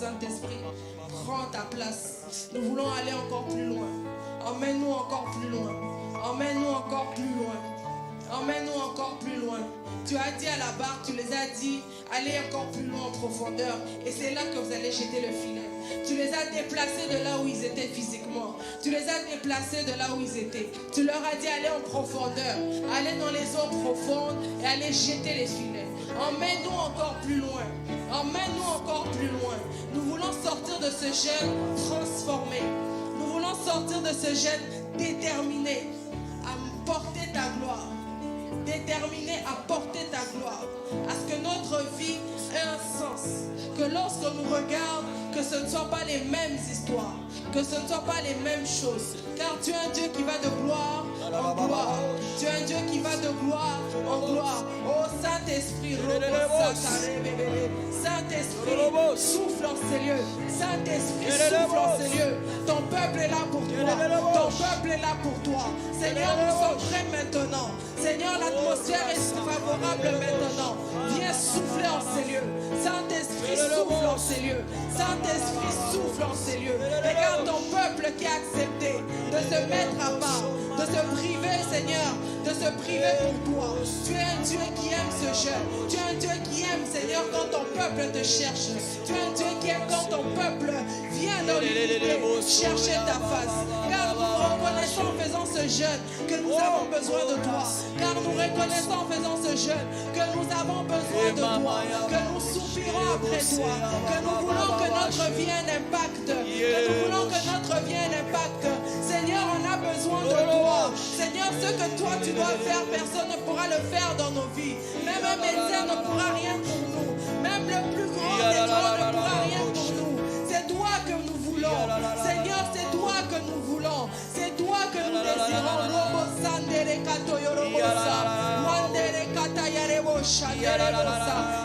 Saint-Esprit. Prends ta place. Nous voulons aller encore plus loin. Emmène-nous encore plus loin. Emmène-nous encore plus loin. Emmène-nous encore plus loin. Tu as dit à la barre, tu les as dit, allez encore plus loin en profondeur. Et c'est là que vous allez jeter le filet. Tu les as déplacés de là où ils étaient physiquement. Tu les as déplacés de là où ils étaient. Tu leur as dit, allez en profondeur. Allez dans les eaux profondes et allez jeter les filets. Emmène-nous encore plus loin. Emmène-nous encore plus loin. Nous voulons sortir de ce jeûne transformé. Nous voulons sortir de ce jeûne déterminé à porter ta gloire. Déterminé à porter ta gloire. À ce que notre vie ait un sens. Que lorsque nous regardons, que ce ne soient pas les mêmes histoires. Que ce ne soient pas les mêmes choses. Car tu es un Dieu qui va de gloire en gloire. Tu es un Dieu qui va de gloire en gloire. Oh Saint-Esprit, Saint-Esprit, souffle en ces lieux. Saint-Esprit, souffle en ces lieux. Ton peuple est là pour toi. Ton peuple est là pour toi. Seigneur, nous sommes prêts maintenant. Seigneur, l'atmosphère est favorable maintenant. Viens souffler en ces lieux. Saint-Esprit, souffle en ces lieux. Saint-Esprit, souffle en ces lieux. Regarde ton peuple qui a accepté de se mettre à part, de se priver, Seigneur, de se priver pour toi. Tu es un Dieu qui aime ce jeûne. Tu es un Dieu qui aime, Seigneur, quand ton peuple te cherche. Tu es un Dieu qui aime quand ton peuple vient dans l'unité chercher ta face. Car nous reconnaissons en faisant ce jeûne que nous avons besoin de toi. Car nous reconnaissons en faisant ce jeûne que nous avons besoin de toi. Que nous soupirons après toi. Que nous voulons que notre vie ait un impact. Que nous voulons que notre vie ait un impact. Seigneur, on a besoin de toi. Seigneur, ce que toi tu dois faire, personne ne pourra le faire dans nos vies. Même un médecin ne pourra rien pour nous. Même le plus grand des grands ne pourra rien pour nous. C'est toi que nous voulons. Seigneur, c'est toi que nous voulons. C'est toi que nous désirons.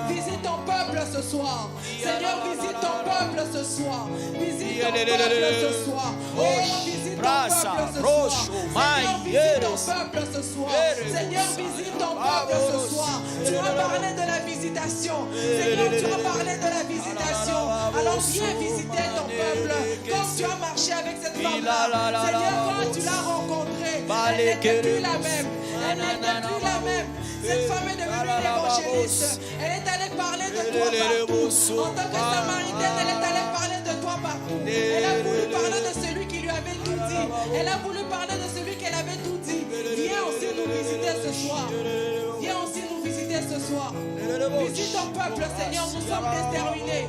Visite ton peuple ce soir. Seigneur, visite ton peuple ce soir. Visite ton peuple ce soir. Oh, visite ton peuple ce soir. Seigneur, visite ton peuple ce soir. Seigneur, visite ton peuple ce soir. Tu as parlé de la visitation. Seigneur, tu as parlé de la visitation. Alors viens visiter ton peuple. Comme tu as marché avec cette femme-là. Seigneur, quand tu l'as rencontrée, elle n'était plus la même. Elle n'était plus la même. Cette femme est devenue une évangéliste. Elle est allée parler de toi partout. En tant que samaritaine, elle est allée parler de toi partout. Elle a voulu parler de celui qui lui avait tout dit. Elle a voulu parler de celui qu'elle avait tout dit. Viens aussi nous visiter ce soir. Viens aussi nous visiter ce soir. Visite ton peuple, Seigneur, nous sommes déterminés.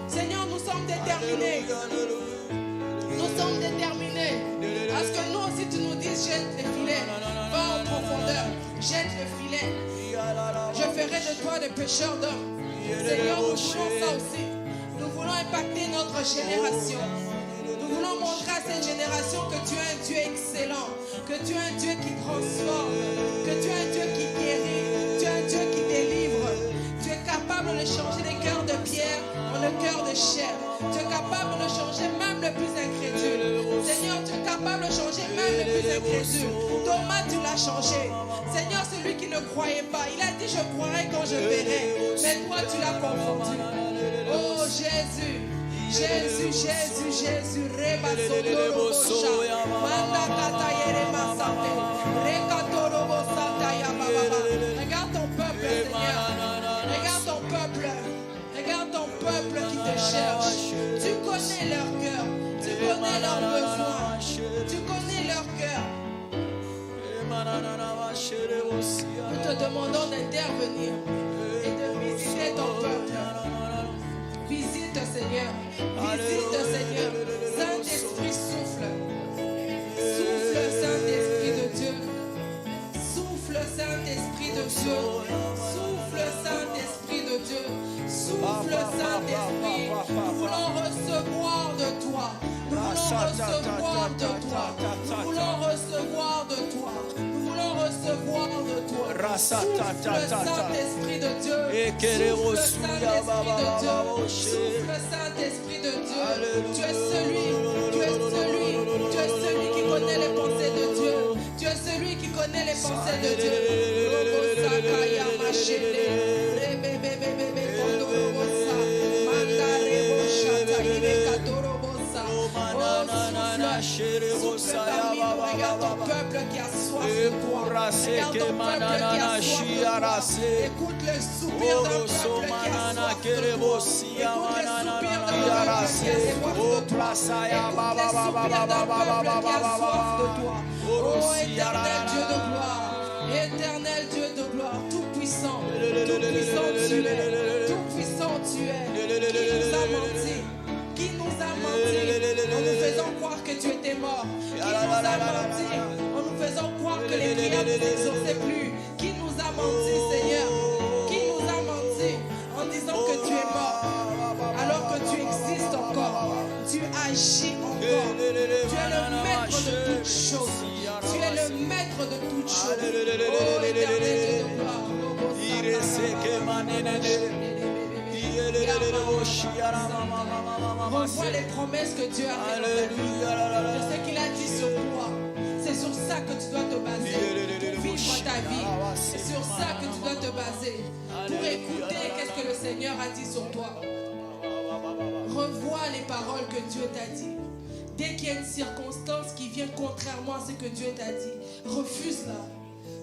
Seigneur, nous sommes déterminés. Nous sommes déterminés. À ce que nous aussi tu nous dises, jette les filets. Va en profondeur. Jette le filet. Je ferai de toi des pêcheurs d'hommes. Seigneur, nous voulons ça aussi. Nous voulons impacter notre génération. Nous voulons montrer à cette génération que tu es un Dieu excellent. Que tu es un Dieu qui transforme. Que tu es un Dieu qui guérit. Tu es un Dieu qui délivre. Tu es capable de changer les cœurs de pierre en le cœur de chair. Tu es capable de changer même le plus incrédule. Seigneur, tu es capable de changer même le plus incrédule. Thomas, tu l'as changé. Seigneur, celui qui ne croyait pas, il a dit je croirai quand je verrai. Mais toi, tu l'as confondu. Oh Jésus. Jésus, Jésus, Jésus, Reba Sotoro Bosha, Manda Katayere Masate, Rekatoro Bosataya Baba. Regarde ton peuple, Seigneur. Regarde ton peuple. Regarde ton peuple qui te cherche. Tu connais leur cœur. Tu connais leurs besoins. Tu connais leur cœur. Nous te demandons d'intervenir et de visiter ton peuple. Visite, Seigneur. Visite, Seigneur. Saint-Esprit, souffle. Souffle, Saint-Esprit de Dieu. Souffle, Saint-Esprit de Dieu. Souffle, Saint-Esprit de Dieu. Souffle, Saint-Esprit. Nous voulons recevoir de toi. Nous voulons recevoir de toi. Nous voulons recevoir de toi. Nous voulons recevoir de toi. Souffle, Saint-Esprit de Dieu. Souffle, Saint-Esprit de Dieu. Souffle, Saint-Esprit de Dieu. Tu es celui qui connaît les pensées de Dieu. Tu es celui qui connaît les pensées de Dieu. Robo Regarde ton peuple qui a soif de toi. Regarde ton peuple qui a soif de toi. Écoute le soupir d'un peuple qui a soif de toi. Écoute le soupir d'un peuple qui a soif de toi. Écoute les soupirs d'un peuple qui a soif de toi. Oh, éternel Dieu de gloire. Éternel Dieu de gloire, tout puissant tu es, tout puissant tu es, qui nous a menti en nous faisant croire que tu étais mort, qui nous a menti en nous faisant croire que les prières ne s'exauçaient plus, qui nous a menti Seigneur, qui nous a menti en disant que tu es mort, alors que tu existes encore, tu agis encore, tu es le maître de toutes choses. Tu es le maître de toutes choses. Oh, éternel Dieu de gloire. Revois les promesses que Dieu a faites dans ta vie. De ce qu'il a dit sur toi. C'est sur ça que tu dois te baser pour vivre ta vie. C'est sur ça que tu dois te baser pour écouter qu'est-ce que le Seigneur a dit sur toi. Revois les paroles que Dieu t'a dit. Dès qu'il y a une circonstance qui vient contrairement à ce que Dieu t'a dit, refuse-la.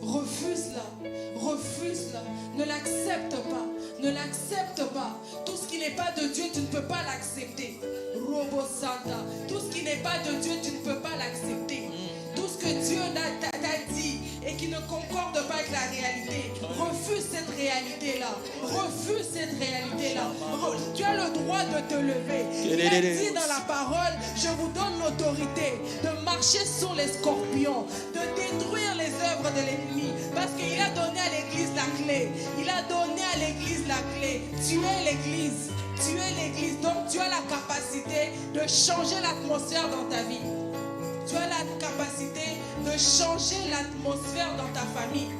Refuse-la. Refuse-la. Ne l'accepte pas. Ne l'accepte pas. Tout ce qui n'est pas de Dieu, tu ne peux pas l'accepter. Robo Santa. Tout ce qui n'est pas de Dieu, tu ne peux pas l'accepter. Tout ce que Dieu t'a dit et qui ne concorde pas avec la réalité, refuse cette réalité-là. Refuse cette réalité-là. Tu as le droit de te lever. Il a dit dans la parole, je vous donne l'autorité de marcher sur les scorpions, de détruire les œuvres de l'ennemi. Parce qu'il a donné à l'église la clé. Il a donné à l'église la clé. Tu es l'église. Tu es l'église. Donc tu as la capacité de changer l'atmosphère dans ta vie. Tu as la capacité de changer l'atmosphère dans ta famille,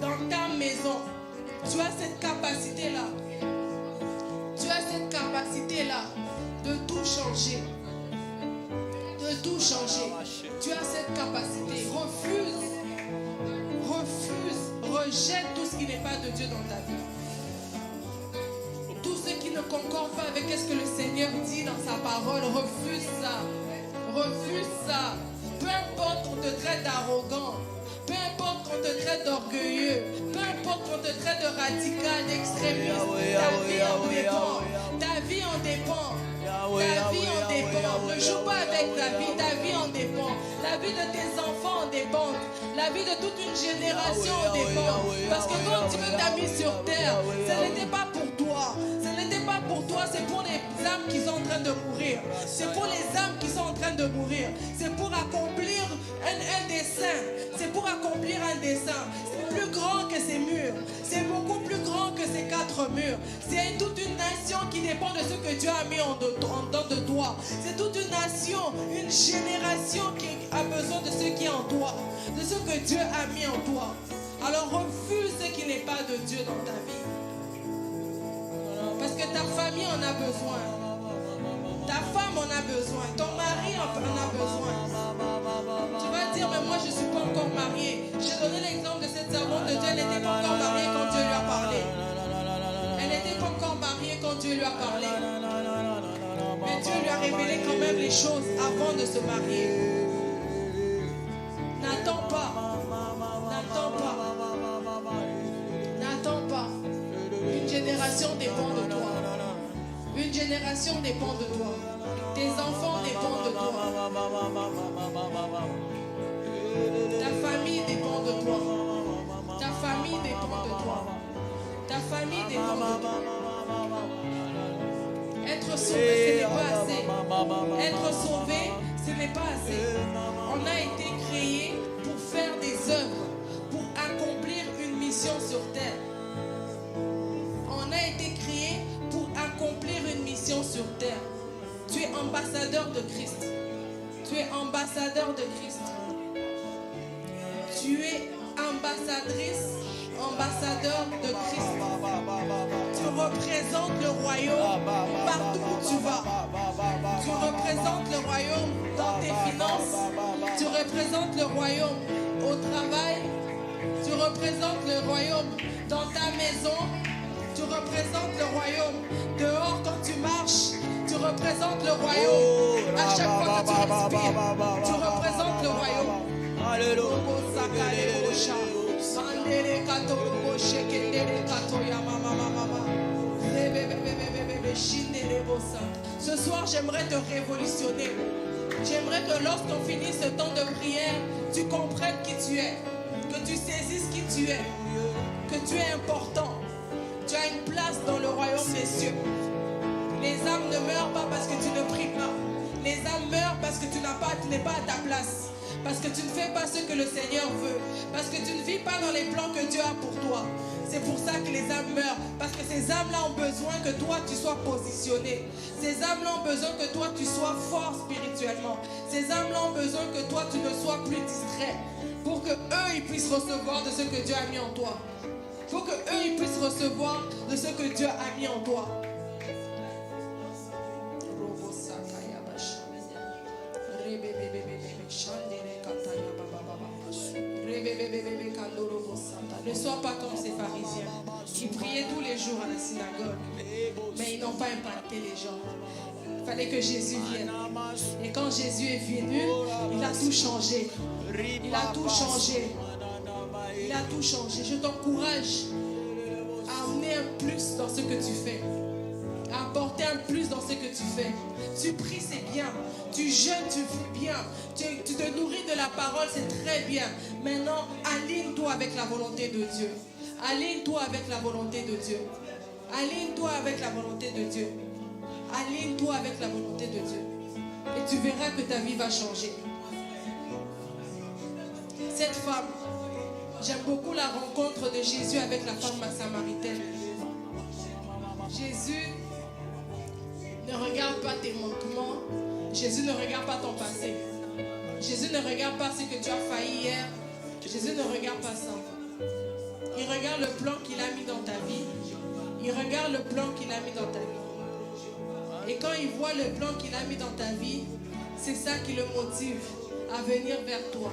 dans ta maison. Tu as cette capacité-là. Tu as cette capacité-là de tout changer. De tout changer. Tu as cette capacité. Refuse. Refuse. Rejette tout ce qui n'est pas de Dieu dans ta vie. Tout ce qui ne concorde pas avec ce que le Seigneur dit dans sa parole, refuse ça. Refuse ça. Peu importe qu'on te traite d'arrogant, peu importe qu'on te traite d'orgueilleux, peu importe qu'on te traite de radical, d'extrémiste, ta vie en dépend. Ta vie en dépend. Ta vie en dépend. Ne joue pas avec ta vie en dépend. La vie de tes enfants en dépend. La vie de toute une génération en dépend. Parce que quand Dieu t'a mis sur terre, ce n'était pas pour toi. Ce n'était pas pour toi, c'est pour les âmes qui sont en train de mourir. C'est pour les âmes qui sont en train de mourir. C'est pour accomplir un dessein. C'est pour accomplir un dessein. C'est plus grand que ces murs. C'est beaucoup plus grand que ces 4 murs. C'est toute une nation qui dépend de ce que Dieu a mis en dedans de toi. C'est toute une nation, une génération qui a besoin de ce qui est en toi. De ce que Dieu a mis en toi. Alors refuse ce qui n'est pas de Dieu dans ta vie. Parce que ta famille en a besoin. Ta femme en a besoin. Ton mari en a besoin. Tu vas dire, mais moi je ne suis pas encore mariée. J'ai donné l'exemple de cette servante de Dieu. Elle n'était pas encore mariée quand Dieu lui a parlé. Elle n'était pas encore mariée quand Dieu lui a parlé. Mais Dieu lui a révélé quand même les choses avant de se marier. N'attends pas. N'attends pas. N'attends pas. Une génération dépend de toi. Une génération dépend de toi. Tes enfants dépendent de toi. Ta famille dépend de toi. Ta famille dépend de toi. Ta famille dépend de toi. Être sauvé, ce n'est pas assez. Être sauvé, ce n'est pas assez. On a été créé pour faire des œuvres, pour accomplir une mission sur terre. On a été créé pour accomplir une mission sur terre. Tu es ambassadeur de Christ. Tu es ambassadeur de Christ. Tu es ambassadrice, ambassadeur de Christ. Tu représentes le royaume partout où tu vas. Tu représentes le royaume dans tes finances. Tu représentes le royaume au travail. Tu représentes le royaume dans ta maison. Tu représentes le royaume dehors quand tu marches. Tu représentes le royaume À chaque fois que tu respires, tu représentes le royaume. Alléluia. Ce soir, j'aimerais te révolutionner. J'aimerais que lorsqu'on finit ce temps de prière, tu comprennes qui tu es, que tu saisisses qui tu es, que tu es important. Tu as une place dans le royaume des cieux. Les âmes ne meurent pas parce que tu ne pries pas. Les âmes meurent parce que tu n'es pas à ta place. Parce que tu ne fais pas ce que le Seigneur veut. Parce que tu ne vis pas dans les plans que Dieu a pour toi. C'est pour ça que les âmes meurent. Parce que ces âmes-là ont besoin que toi tu sois positionné. Ces âmes-là ont besoin que toi tu sois fort spirituellement. Ces âmes-là ont besoin que toi tu ne sois plus distrait. Pour que eux ils puissent recevoir de ce que Dieu a mis en toi. Pour que eux ils puissent recevoir de ce que Dieu a mis en toi. Ne sois pas comme ces pharisiens qui priaient tous les jours à la synagogue, mais ils n'ont pas impacté les gens. Il fallait que Jésus vienne. Et quand Jésus est venu, il a tout changé. Il a tout changé. Il a tout changé. Je t'encourage à amener un plus dans ce que tu fais. À apporter un plus dans ce que tu fais. Tu pries, c'est bien. Tu jeûnes, tu fais bien. Tu te nourris de la parole, c'est très bien. Maintenant, aligne-toi avec la volonté de Dieu. Aligne-toi avec la volonté de Dieu. Aligne-toi avec la volonté de Dieu. Aligne-toi avec la volonté de Dieu. Et tu verras que ta vie va changer. Cette femme, j'aime beaucoup la rencontre de Jésus avec la femme samaritaine. Jésus ne regarde pas tes manquements. Jésus ne regarde pas ton passé. Jésus ne regarde pas ce que tu as failli hier. Jésus ne regarde pas ça. Il regarde le plan qu'il a mis dans ta vie. Il regarde le plan qu'il a mis dans ta vie. Et quand il voit le plan qu'il a mis dans ta vie, c'est ça qui le motive à venir vers toi.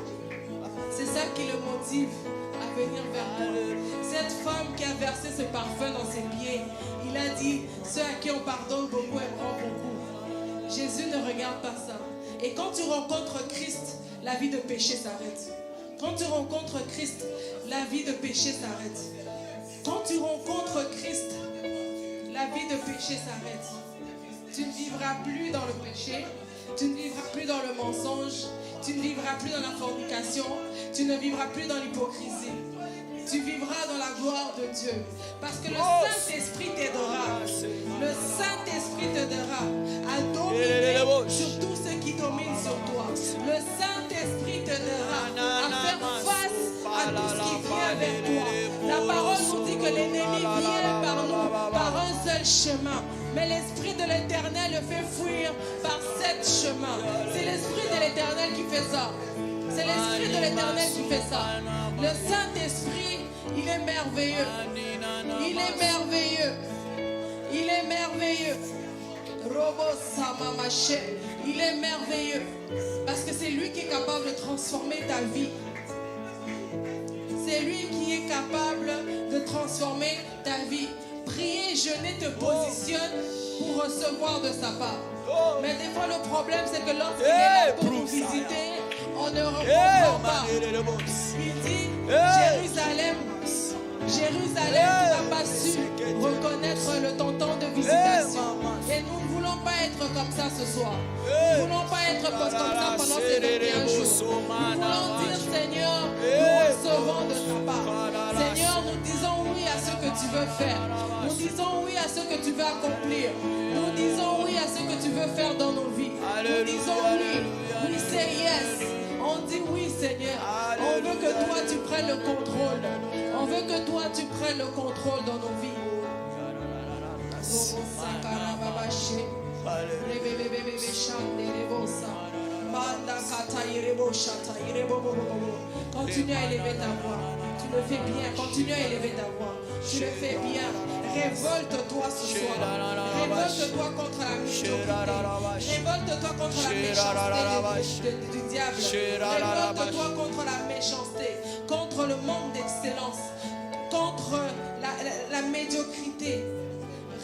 C'est ça qui le motive à venir vers toi. Cette femme qui a versé ce parfum dans ses pieds, il a dit, ceux à qui on pardonne beaucoup aimeront beaucoup. Jésus ne regarde pas ça. Et quand tu rencontres Christ, la vie de péché s'arrête. Quand tu rencontres Christ, la vie de péché s'arrête. Quand tu rencontres Christ, la vie de péché s'arrête. Tu ne vivras plus dans le péché. Tu ne vivras plus dans le mensonge. Tu ne vivras plus dans la fornication. Tu ne vivras plus dans l'hypocrisie. Tu vivras dans la gloire de Dieu. Parce que le Saint-Esprit t'aidera. Le Saint-Esprit t'aidera à dominer sur tout ce qui domine sur toi. Le Saint-Esprit t'aidera à faire face à tout ce qui vient vers toi. La parole nous dit que l'ennemi vient par nous, par un seul chemin. Mais l'Esprit de l'Éternel le fait fuir par 7 chemins. C'est l'Esprit de l'Éternel qui fait ça. C'est l'Esprit de l'Éternel qui fait ça. Le Saint-Esprit, il est merveilleux. Il est merveilleux. Il est merveilleux. Il est merveilleux. Parce que c'est lui qui est capable de transformer ta vie. C'est lui qui est capable de transformer ta vie. Prier, jeûner te positionne pour recevoir de sa part. Mais des fois, le problème, c'est que lorsqu'il est là pour nous visiter, on ne comprend pas. Il dit, Jérusalem, Jérusalem, tu n'as pas su reconnaître ton temps de visitation. Et nous ne voulons pas être comme ça ce soir. Nous ne voulons pas être comme ça pendant ces 21 jours. Nous voulons dire, Seigneur, nous recevons de ta part. Seigneur, nous disons oui à ce que tu veux faire. Nous disons oui à ce que tu veux accomplir. Nous disons oui à ce que tu veux faire dans nos vies. Nous disons oui. We say yes. On dit oui, Seigneur. On veut que toi, tu prennes le contrôle. On veut que toi, tu prennes le contrôle dans nos vies. Continue à élever ta voix. Tu le fais bien. Continue à élever ta voix. Tu le fais bien. Révolte-toi ce soir. Révolte-toi contre la médiocrité. Révolte-toi contre la méchanceté du diable. Révolte-toi contre la méchanceté. Contre le manque d'excellence. Contre la médiocrité.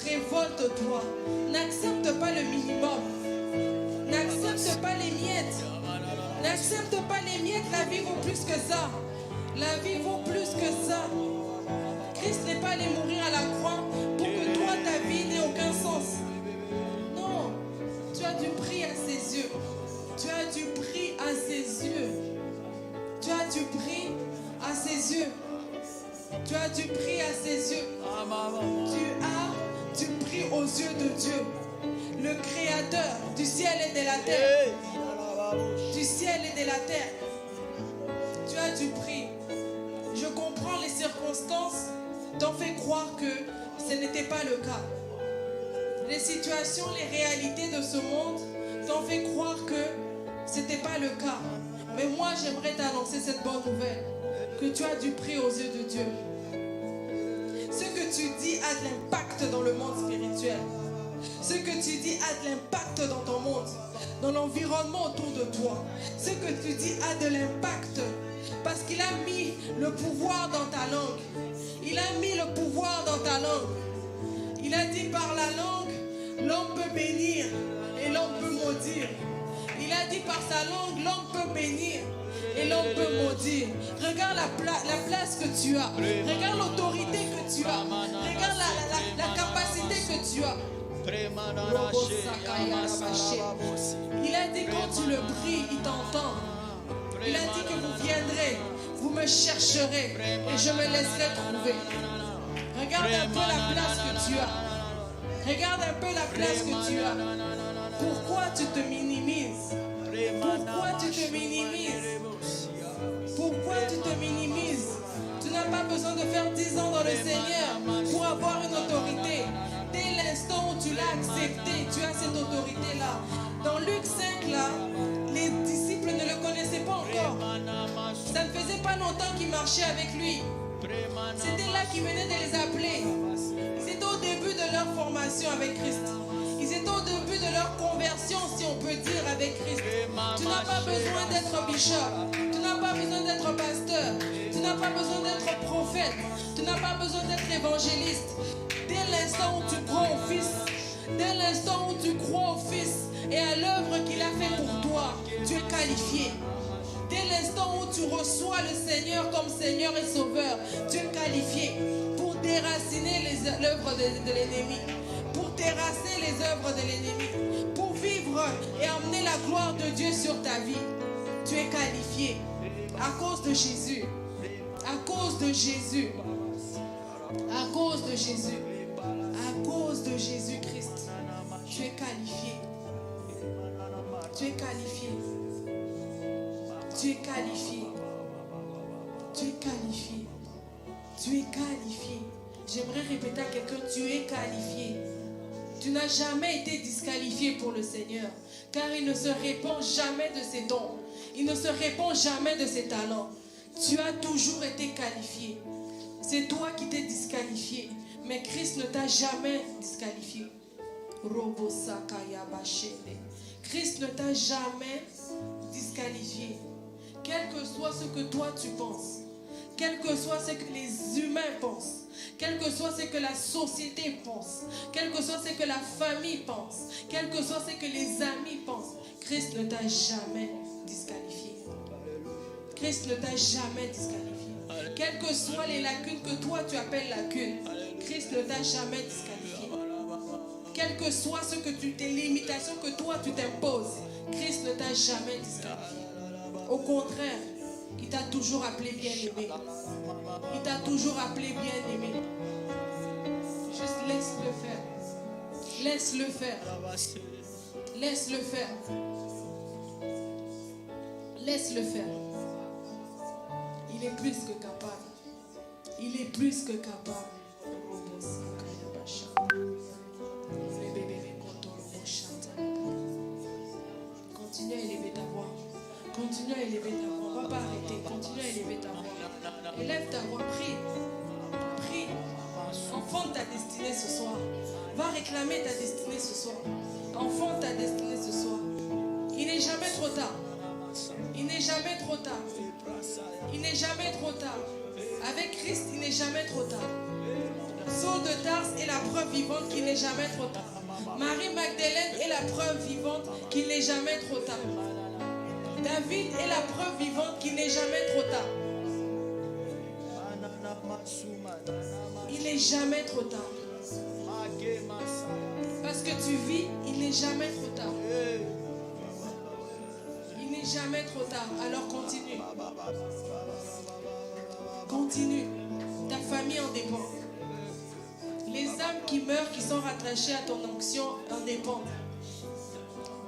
Révolte-toi. N'accepte pas le minimum. N'accepte N'accepte pas les miettes, la vie vaut plus que ça. La vie vaut plus que ça. Christ n'est pas allé mourir à la croix pour que toi, ta vie n'ait aucun sens. Non, tu as du prix à ses yeux. Tu as du prix à ses yeux. Tu as du prix à ses yeux. Tu as du prix à ses yeux. Tu as du prix aux yeux de Dieu, le créateur du ciel et de la terre. Du ciel et de la terre. Tu as du prix. Je comprends les circonstances t'ont fait croire que ce n'était pas le cas. Les situations, les réalités de ce monde t'ont fait croire que ce n'était pas le cas. Mais moi, j'aimerais t'annoncer cette bonne nouvelle, que tu as du prix aux yeux de Dieu. Ce que tu dis a de l'impact dans le monde spirituel. Ce que tu dis a de l'impact dans ton monde, dans l'environnement autour de toi. Ce que tu dis a de l'impact parce qu'il a mis le pouvoir dans ta langue. Il a mis le pouvoir dans ta langue. Il a dit par la langue, l'homme peut bénir et l'homme peut maudire. Il a dit par sa langue, l'homme peut bénir et l'homme peut maudire. Regarde la place que tu as. Regarde l'autorité que tu as. Regarde la capacité que tu as. Il a dit quand tu le pries, il t'entend. Il a dit que vous viendrez, vous me chercherez et je me laisserai trouver. Regarde un peu la place que tu as. Regarde un peu la place que tu as. Pourquoi tu te minimises? Pourquoi tu te minimises? Pourquoi tu te minimises? Tu n'as pas besoin de faire 10 ans dans le Seigneur pour avoir une autorité. Dès l'instant où tu l'as accepté, tu as cette autorité-là. Dans Luc 5, là, les disciples ne le connaissaient pas encore. Ça ne faisait pas longtemps qu'ils marchaient avec lui. C'était là qu'il venait de les appeler. Ils étaient au début de leur formation avec Christ. Ils étaient au début de leur conversion, si on peut dire, avec Christ. Tu n'as pas besoin d'être bishop. Tu n'as pas besoin d'être pasteur. Tu n'as pas besoin d'être prophète. Tu n'as pas besoin d'être évangéliste. Dès l'instant où tu crois au Fils, dès l'instant où tu crois au Fils et à l'œuvre qu'il a fait pour toi, tu es qualifié. Dès l'instant où tu reçois le Seigneur comme Seigneur et Sauveur, tu es qualifié pour déraciner l'œuvre de l'ennemi, pour terrasser les œuvres de l'ennemi, pour vivre et amener la gloire de Dieu sur ta vie. Tu es qualifié à cause de Jésus, à cause de Jésus, à cause de Jésus, à cause de Jésus-Christ. Tu es qualifié. Tu es qualifié. Tu es qualifié. Tu es qualifié. Tu es qualifié. J'aimerais répéter à quelqu'un, tu es qualifié. Tu n'as jamais été disqualifié pour le Seigneur, car il ne se répand jamais de ses dons. Il ne se répand jamais de ses talents. Tu as toujours été qualifié. C'est toi qui t'es disqualifié, mais Christ ne t'a jamais disqualifié. Christ ne t'a jamais disqualifié. Quel que soit ce que toi tu penses, quel que soit ce que les humains pensent, quel que soit ce que la société pense, quel que soit ce que la famille pense, quel que soit ce que les amis pensent, Christ ne t'a jamais disqualifié. Christ ne t'a jamais disqualifié. Quelles que soient les lacunes que toi tu appelles lacunes, Christ ne t'a jamais disqualifié. Quelles que soient les limitations que toi tu t'imposes, Christ ne t'a jamais disqualifié. Au contraire, il t'a toujours appelé bien-aimé. Il t'a toujours appelé bien-aimé. Juste laisse-le faire. Laisse-le faire. Laisse-le faire. Laisse-le faire. Il est plus que capable. Il est plus que capable. Continue à élever ta voix. Continue à élever ta voix. On ne va pas arrêter. Continue à élever ta voix. Élève ta voix. Prie. Prie. Enfante ta destinée ce soir. Va réclamer ta destinée ce soir. Enfante ta destinée ce soir. Il n'est jamais trop tard. Il n'est jamais trop tard. Il n'est jamais trop tard. Avec Christ, il n'est jamais trop tard. Saul de Tarse est la preuve vivante qu'il n'est jamais trop tard. Marie Magdalène est la preuve vivante qu'il n'est jamais trop tard. David est la preuve vivante qu'il n'est jamais trop tard. Il n'est jamais trop tard. Parce que tu vis, il n'est jamais trop tard. Il n'est jamais trop tard. Alors continue. Continue. Ta famille en dépend. Les âmes qui meurent, qui sont rattachées à ton onction, en dépendent.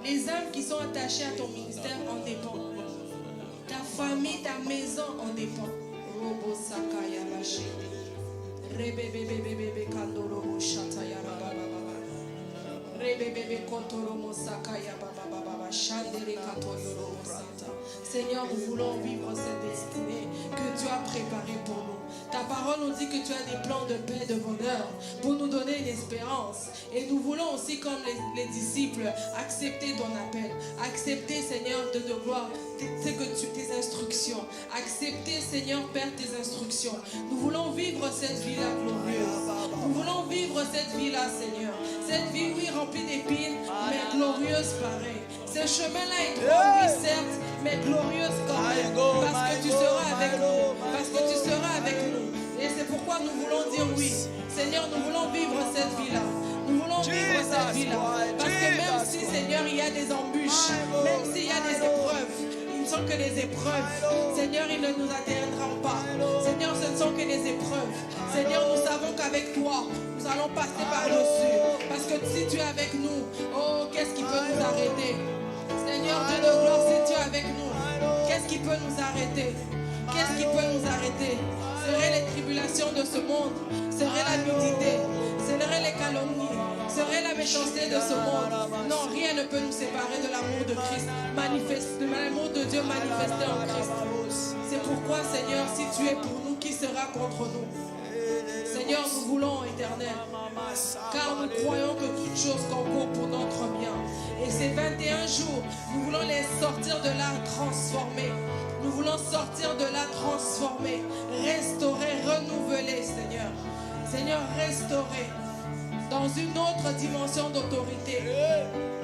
Les âmes qui sont attachées à ton ministère en dépendent. Ta famille, ta maison en dépend. Robo Sakaya Bashede. Rebebebebebe Kandoro Shataya Baba Baba. Rebebebe Kotoro Sakaya Baba Baba. Shandere Katoyoro Santa. Seigneur, nous voulons vivre cette destinée que tu as préparée pour nous. Ta parole nous dit que tu as des plans de paix, de bonheur, pour nous donner une espérance. Et nous voulons aussi, comme les disciples, accepter ton appel. Accepter, Seigneur, de gloire, tes instructions. Accepter, Seigneur, Père, tes instructions. Nous voulons vivre cette vie-là glorieuse. Nous voulons vivre cette vie-là, Seigneur. Cette vie, oui, remplie d'épines, mais glorieuse pareil. Ce chemin-là est trop, oui, certes, mais glorieuse quand même. Parce que tu seras avec nous. Parce que tu seras avec nous. Et c'est pourquoi nous voulons dire oui. Seigneur, nous voulons vivre cette vie-là. Nous voulons vivre cette vie-là. Parce que même si, Seigneur, il y a des embûches, même s'il y a des épreuves, il ne sont que les épreuves. Seigneur, il ne nous atteindra pas. Seigneur, ce ne sont que les épreuves. Seigneur, nous savons qu'avec toi, nous allons passer par-dessus. Parce que si tu es avec nous, oh, qu'est-ce qui peut nous arrêter? Seigneur, Dieu de gloire, si tu es avec nous, qu'est-ce qui peut nous arrêter? Qu'est-ce qui peut nous arrêter? Seraient les tribulations de ce monde, serait la nudité, seraient les calomnies, serait la méchanceté de ce monde. Non, rien ne peut nous séparer de l'amour de Christ, de l'amour de Dieu manifesté en Christ. C'est pourquoi, Seigneur, si tu es pour nous, qui sera contre nous? Seigneur, nous voulons, Éternel, car nous croyons que toutes choses concourent pour notre bien. Et ces 21 jours, nous voulons les sortir de là transformés. Nous voulons sortir de là transformés, restaurer, renouveler, Seigneur. Seigneur, restaurer dans une autre dimension d'autorité.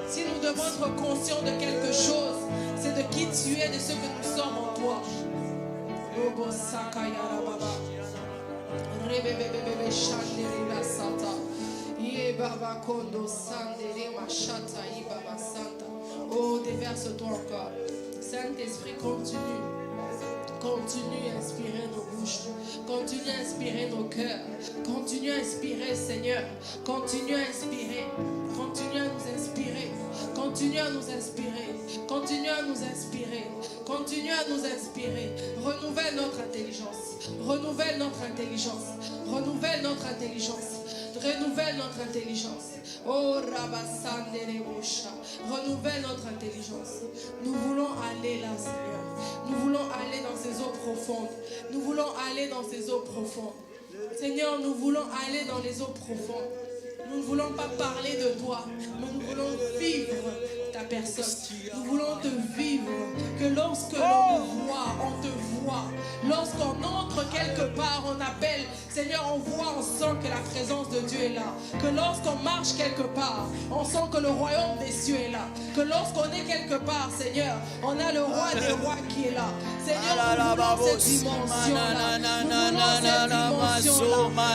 Si nous devons être conscients de quelque chose, c'est de qui tu es, de ce que nous sommes en toi. Lobo Sakaya Baba. Rebebebebe Shandere la Santa. Ye Baba Kondo Sandere Machata Ibaba Santa. Oh, déverse-toi encore. Saint-Esprit, continue. Continue à inspirer nos bouches. Continue à inspirer nos cœurs. Continue à inspirer, Seigneur. Continue à inspirer. Continue à nous inspirer. Continue à nous inspirer. Continue à nous inspirer. Continue à nous inspirer. Renouvelle notre intelligence. Renouvelle notre intelligence. Renouvelle notre intelligence. Renouvelle notre intelligence. Oh Rabasandere Bosha. Renouvelle notre intelligence. Nous voulons aller là, Seigneur. Nous voulons aller dans ces eaux profondes. Nous voulons aller dans ces eaux profondes. Seigneur, nous voulons aller dans les eaux profondes. Nous ne voulons pas parler de toi, mais nous voulons vivre ta personne. Nous voulons te vivre. Que lorsque l'on nous voit, on te voit. Lorsqu'on entre quelque part, on appelle. Seigneur, on voit, on sent que la présence de Dieu est là. Que lorsqu'on marche quelque part, on sent que le royaume des cieux est là. Que lorsqu'on est quelque part, Seigneur, on a le roi des rois qui est là. Seigneur, nous voulons cette dimension-là.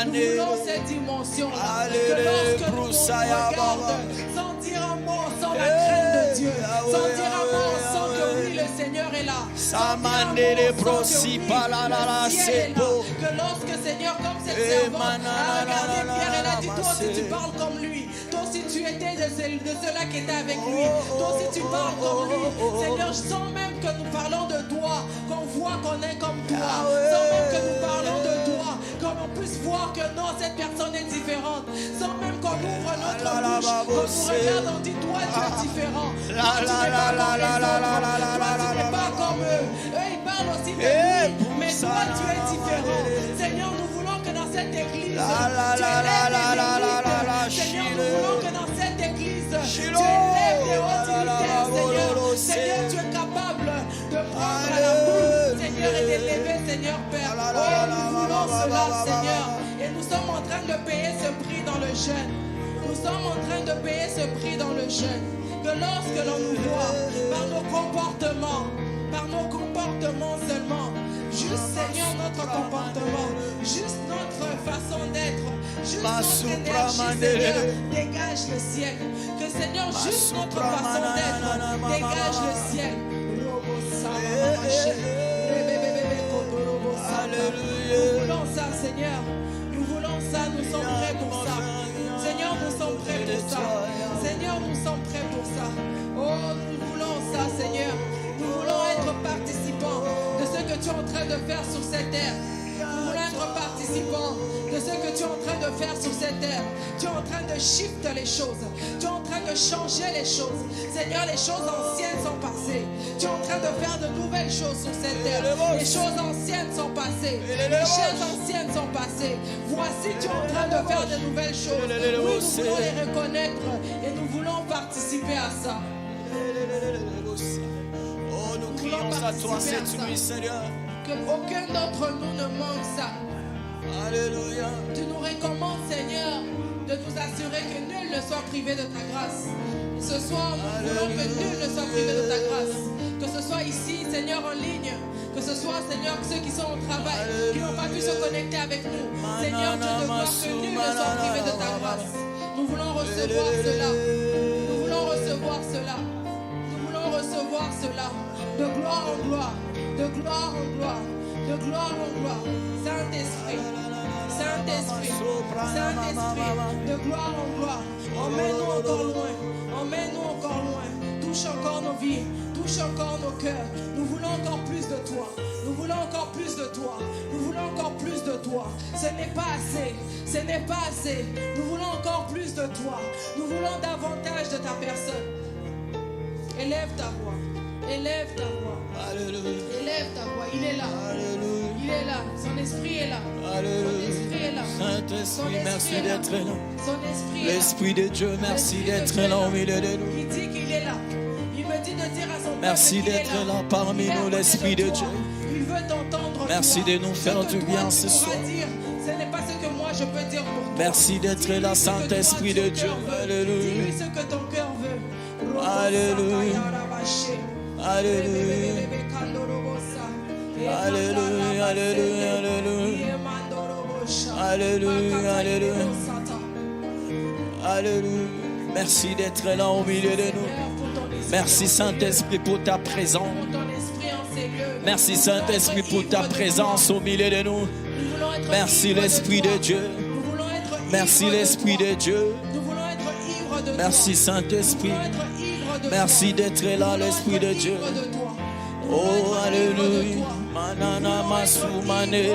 Nous voulons cette dimension-là. Que lorsque nous regarde, sans dire un mot, sans la crainte de Dieu, sans dire un mot, on sent que oui, le Seigneur est là. Sans dire un mot, on sent que oui, le ciel est là. Que lorsque, Seigneur, comme cette servante a regardé Pierre, elle a dit, toi aussi tu parles comme lui. Toi aussi tu étais de ceux-là qui étaient avec lui. Toi aussi tu parles comme lui. Seigneur, sans même que nous parlons de toi, qu'on voit qu'on est comme toi. Sans même que nous parlons de toi, qu'on puisse voir que non, cette personne est différente. Sans même qu'on ouvre notre bouche, qu'on nous regarde, on dit, toi tu es différent. Toi tu n'es pas comme les autres. Toi tu n'es pas comme eux. Eux ils parlent aussi de lui, mais toi tu es différent. Seigneur, nous voulons que dans cette église, tu élèves les églises. Seigneur, nous voulons que dans cette église, tu élèves les hauts dignitaires, Seigneur. Seigneur, tu es capable de prendre à la boue, Seigneur, et d'élever, Seigneur, Père. Oh, nous voulons cela, Seigneur. Et nous sommes en train de payer ce prix dans le jeûne. Nous sommes en train de payer ce prix dans le jeûne. Que que lorsque l'on nous voit, par nos comportements seulement, juste Seigneur notre comportement, juste notre façon d'être, juste notre énergie, Seigneur, dégage le ciel. Que Seigneur, juste notre façon d'être, dégage le ciel. Nous voulons ça, Seigneur. Nous voulons ça, nous sommes prêts pour ça. Seigneur, nous sommes prêts pour ça. Seigneur, nous sommes prêts pour ça. Oh, nous voulons ça, Seigneur. Nous voulons être participants de ce que tu es en train de faire sur cette terre. Nous voulons être participants de ce que tu es en train de faire sur cette terre. Tu es en train de shifter les choses. Tu es en train de changer les choses. Seigneur, les choses anciennes sont passées. Tu es en train de faire de nouvelles choses sur cette terre. Les choses anciennes sont passées. Les choses anciennes sont passées. Voici, tu es en train de faire de nouvelles choses. Oui, nous voulons les reconnaître et nous voulons participer à ça. Oh, nous crions à toi cette nuit, Seigneur. Que aucun d'entre nous ne manque ça. Alléluia. Tu nous recommandes, Seigneur, de nous assurer que nul ne soit privé de ta grâce. Et ce soir, nous voulons que nul ne soit privé de ta grâce. Que ce soit ici, Seigneur, en ligne. Que ce soit, Seigneur, ceux qui sont au travail, qui n'ont pas pu se connecter avec nous. Seigneur, Dieu de gloire, que nul ne soit privé de ta grâce. Nous voulons recevoir cela. Nous voulons recevoir cela. Nous voulons recevoir cela. De gloire en gloire. De gloire en gloire. De gloire en gloire. Saint-Esprit. Saint-Esprit. Saint-Esprit. De gloire en gloire. Emmène-nous encore loin. Emmène-nous encore loin. Touche encore nos vies. Touche encore nos cœurs. Nous voulons encore plus de toi. Nous voulons encore plus de toi. Nous voulons encore plus de toi. Ce n'est pas assez. Ce n'est pas assez. Nous voulons encore plus de toi. Nous voulons davantage de ta personne. Élève ta voix. Élève ta voix. Alléluia. Élève ta voix. Il est là. Alléluia. Il est là. Son esprit est là. Alléluia. Son esprit est là. Saint-Esprit, merci d'être là. Son esprit est là. L'Esprit de Dieu, merci d'être là au milieu de nous. Il dit qu'il est là. Il me dit de dire à son peuple Merci qu'il est d'être là parmi Il est à nous, côté l'Esprit de toi. Dieu. Il veut t'entendre. Merci toi. de nous faire Ce que du toi, bien tu ce pourras soir. dire, ce n'est pas ce que moi je peux dire pour toi. Merci d'être Dis-lui là, ce que toi, Saint-Esprit ton de Dieu. cœur veut. Alléluia. Dis-lui ce que ton cœur veut. Alléluia. Alléluia. Alléluia, alléluia, alléluia. Alléluia, alléluia. Alléluia. Merci d'être là au milieu de nous. Merci Saint-Esprit pour ta présence. Merci Saint-Esprit pour ta présence au milieu de nous. Merci l'Esprit de Dieu. Merci l'Esprit de Dieu. Merci Saint-Esprit. Merci d'être là, l'Esprit de Dieu. Oh, alléluia. Manana masumane.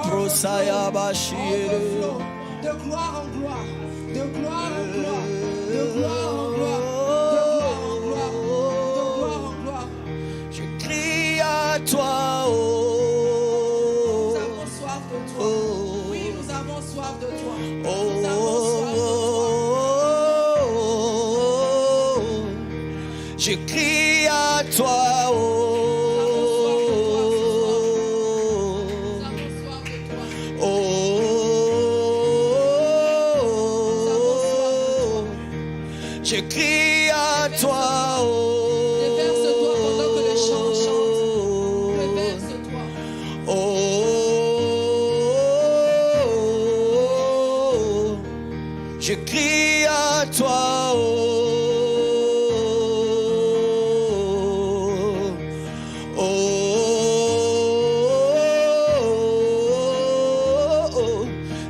Prosaya bashiere. De gloire en gloire. De gloire en gloire. De gloire en gloire. De gloire en gloire. De gloire en gloire. Je crie à toi, oh. Nous avons soif de toi. Oui, nous avons soif de toi. Oh, Nous avons soif de toi. je crie à toi, oh. Nous avons soif de toi. Oh, je crie à toi, oh. Déverse-toi pendant que le chant chante. Déverse-toi. Oh, je crie à toi, oh.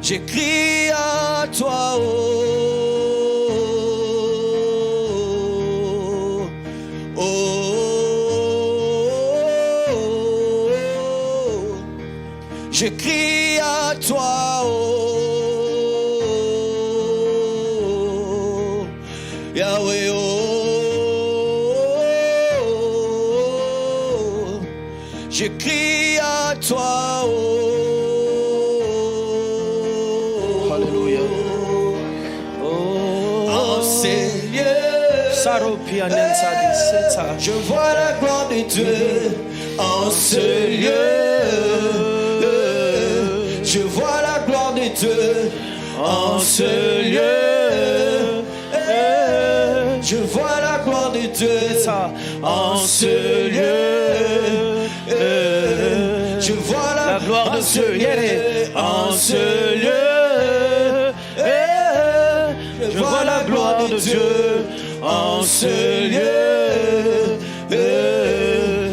Je crie à toi, oh. Je crie à toi, oh. Yahweh, oh. Je crie à toi, oh. Alléluia. En ces lieux, je vois la gloire de Dieu. En ce lieu, je vois la gloire de Dieu. En ce lieu, je Je vois la gloire de Dieu en ce lieu. Je vois la gloire de Dieu en ce lieu. Je vois la gloire de Dieu en ce lieu.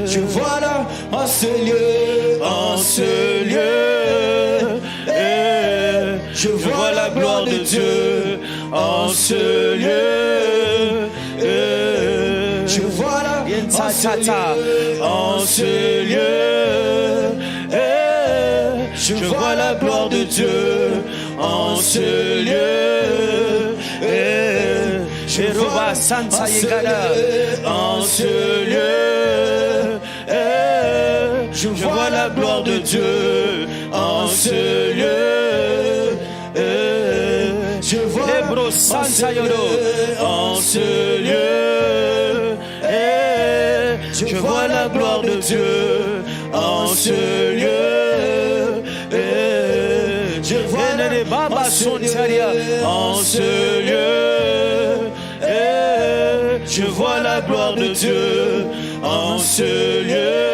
Je vois là en ce lieu, en ce lieu. Je vois la gloire de Dieu en ce lieu. Je vois là en ce lieu. Je vois la gloire de Dieu en ce lieu. Je vois Santa Yegada en ce lieu. Je vois la gloire de Dieu en ce lieu. Je vois Lebro Santa Yodo en ce lieu. Je vois la gloire de Dieu en ce lieu. Je vois les Baba Sontaria en ce lieu. Je vois la gloire de Dieu en ce lieu.